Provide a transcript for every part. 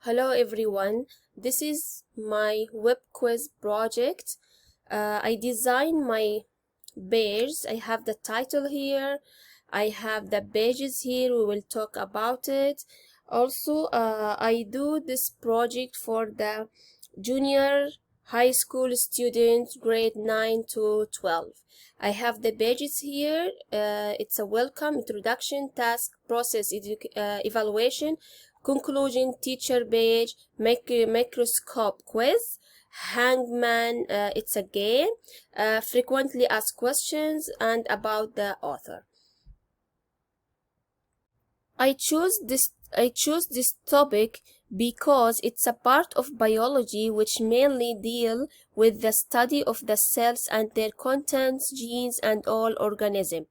Hello everyone, this is my Web-Quiz project. I designed my page. I have the title here, I have the pages here, we will talk about it. Also, I do this project for the junior high school students grade 9 to 12. I have the pages here. It's a welcome, introduction, task, process, evaluation, conclusion, teacher page, microscope quiz, hangman, it's a game, frequently asked questions, and about the author. I choose this topic because it's a part of biology which mainly deal with the study of the cells and their contents, genes, and all organisms.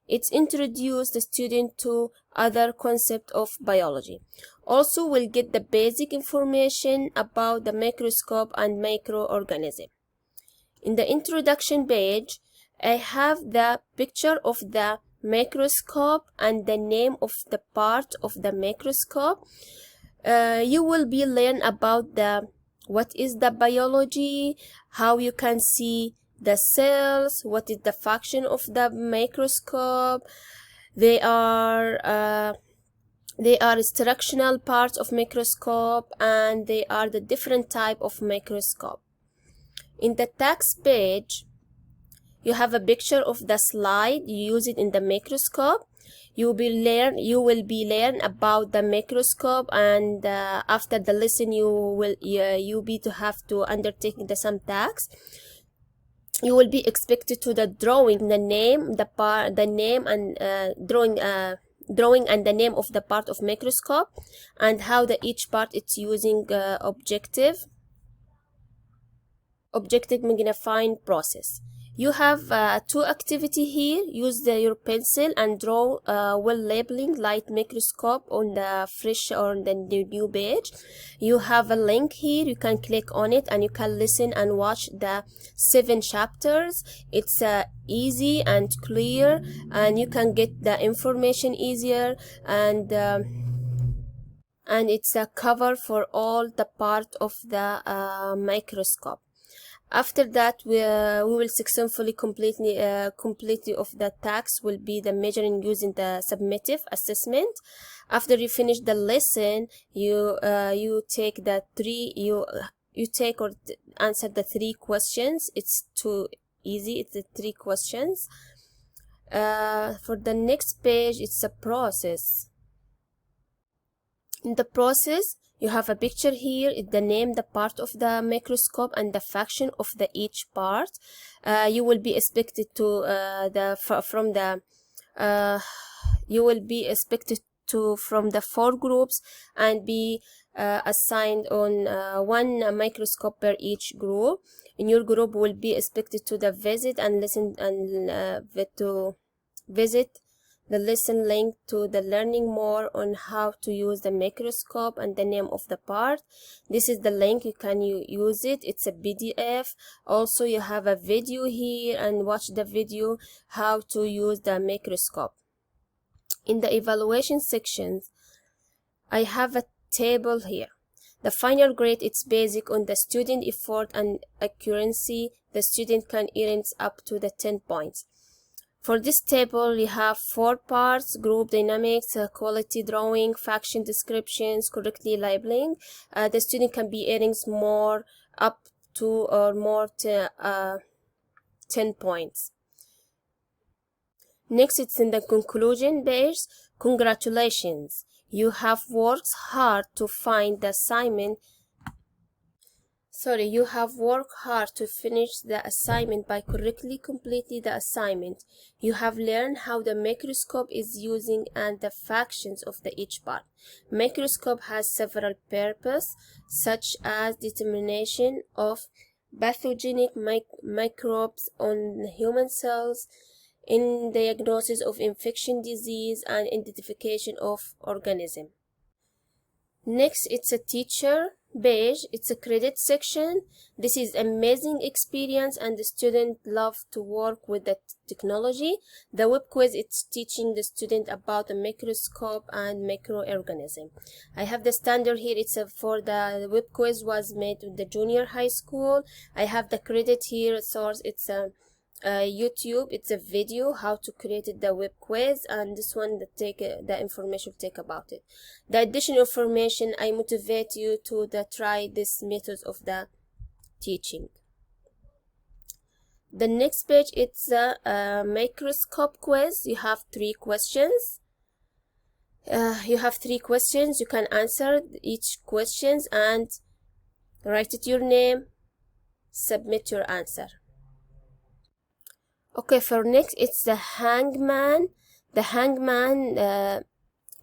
It's introduced the student to other concept of biology. Also, we'll get the basic information about the microscope and microorganism. In the introduction page, I have the picture of the microscope and the name of the part of the microscope. You will be learn about what is the biology, how you can see the cells, what is the function of the microscope. They are instructional parts of microscope, and they are the different type of microscope. In the text page, you have a picture of the slide. You use it in the microscope. You will be learn about the microscope, and after the lesson you be to have to undertake some tasks. You will be expected to the drawing the name, drawing and the name of the part of microscope, and how each part it's using objective magnifying process. You have two activity here. Use your pencil and draw well labeling light microscope on the fresh or the new page. You have a link here. You can click on it and you can listen and watch the 7 chapters. It's easy and clear, and you can get the information easier, and it's a cover for all the part of the microscope. After that, we will successfully completely of the task will be the measuring using the summative assessment. After you finish the lesson, you take the answer the 3 questions. It's too easy. It's the 3 questions. For the next page, it's a process. In the process, you have a picture here, the name, the part of the microscope, and the function of each part. You will be expected to from the 4 groups, and be assigned on 1 microscope per each group. In your group will be expected to visit and listen and to visit the lesson link to the learning more on how to use the microscope and the name of the part. This is the link. You can use it. It's a PDF. Also, you have a video here, and watch the video how to use the microscope. In the evaluation sections, I have a table here. The final grade, it's basic on the student effort and accuracy. The student can earn up to the 10 points. For this table, we have 4 parts: group dynamics, quality drawing, function descriptions, correctly labeling. The student can be earning more up to or more to 10 points. Next, it's in the conclusion page. Congratulations, you have worked hard to find the assignment. You have worked hard to finish the assignment by correctly completing the assignment. You have learned how the microscope is using and the functions of each part. Microscope has several purposes, such as determination of pathogenic microbes on human cells, in diagnosis of infection disease, and identification of organism. Next, it's a teacher Beige, it's a credit section. This is amazing experience and the student love to work with the technology. The web quiz, it's teaching the student about the microscope and microorganism. I have the standard here. It's for the web quiz was made with the junior high school. I have the credit here source. It's a YouTube. It's a video how to create the web quiz, and this one that take the information take about it. The additional information, I motivate you to try this method of the teaching. The next page, it's a microscope quiz. You have 3 questions. You can answer each questions and write it your name, submit your answer. Okay, for next, it's the hangman. The hangman,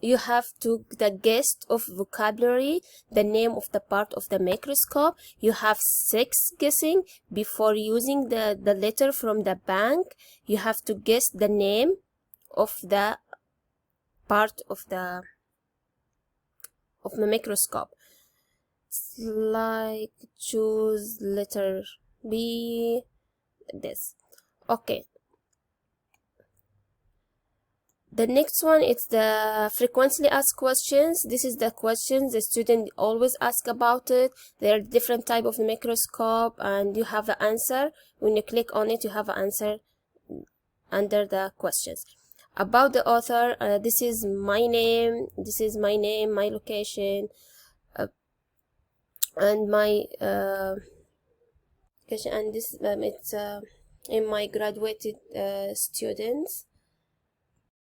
you have to the guest of vocabulary, the name of the part of the microscope. You have 6 guessing before using the letter from the bank. You have to guess the name of the part of the microscope. It's like choose letter B, this. Okay. The next one, it's the frequently asked questions. This is the questions the student always ask about it. There are different type of microscope and you have the answer. When you click on it, you have an answer under the questions. About the author, this is my name, my location, and my location, and this it's in my graduated students.